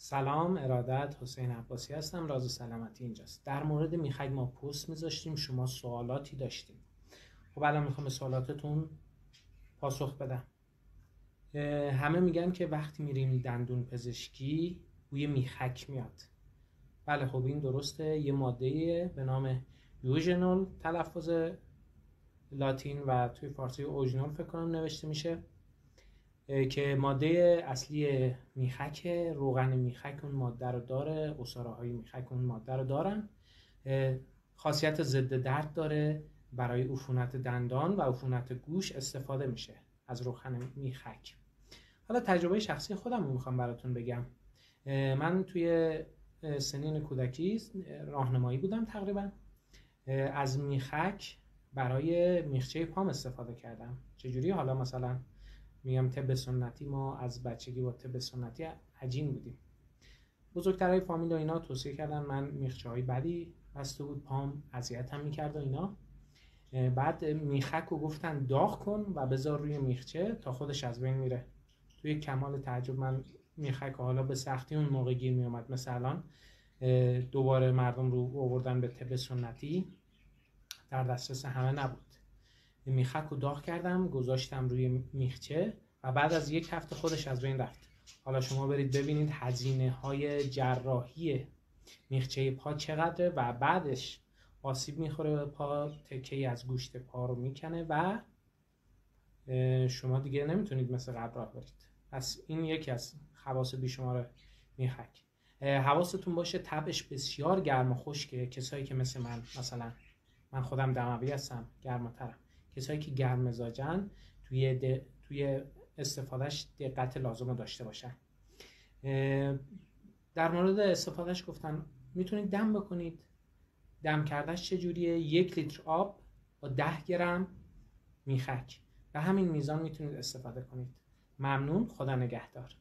سلام، ارادت، حسین عباسی هستم. راز سلامتی اینجاست. در مورد میخک ما پست میذاشتیم، شما سوالاتی داشتیم. خب الان میخوام به سوالاتتون پاسخ بدم. همه میگن که وقتی میریم دندون پزشکی بوی میخک میاد. بله خب این درسته. یه ماده به نام یوژنول، تلفظ لاتین و توی فارسی اوژنول فکر کنم نوشته میشه، که ماده اصلی میخک، روغن میخک اون ماده رو داره، عصاره های میخک اون ماده رو دارن. خاصیت ضد درد داره، برای عفونت دندان و عفونت گوش استفاده میشه از روغن میخک. حالا تجربه شخصی خودم رو میخوام براتون بگم. من توی سنین کودکی راهنمایی بودم تقریبا. از میخک برای میخچه پام استفاده کردم. چجوری؟ حالا مثلا میگم طب سنتی، ما از بچگی با طب سنتی عجین بودیم. بزرگترهای فامیل و اینا توصیه کردن، من میخچه های بدی بسته بود پام، اذیتم میکرد و اینا. بعد میخک رو گفتن داغ کن و بذار روی میخچه تا خودش از بین میره. توی کمال تعجب من میخک حالا به سختی اون موقع گیر میومد، مثلا دوباره مردم رو آوردن به طب سنتی، در دسترس همه نبود. میخک رو داغ کردم، گذاشتم روی میخچه و بعد از یک هفته خودش از بین رفت. حالا شما برید ببینید هزینه های جراحی میخچه پا چقدره و بعدش آسیب میخوره به پا، تکه‌ای از گوشت پا رو میکنه و شما دیگه نمیتونید مثل قبل راه برید. پس این یکی از خواص بیشمار میخک. حواستون باشه تبش بسیار گرم و خشکه. کسایی که مثل من، مثلا من خودم دموی هستم، گرم‌ترم، کسایی که گرم مزاجن توی استفادهش دقت لازم رو داشته باشن. در مورد استفادهش گفتن میتونید دم بکنید. دم کردنش چجوریه؟ 1 لیتر آب با 10 گرم میخک، به همین میزان میتونید استفاده کنید. ممنون، خدا نگهدار.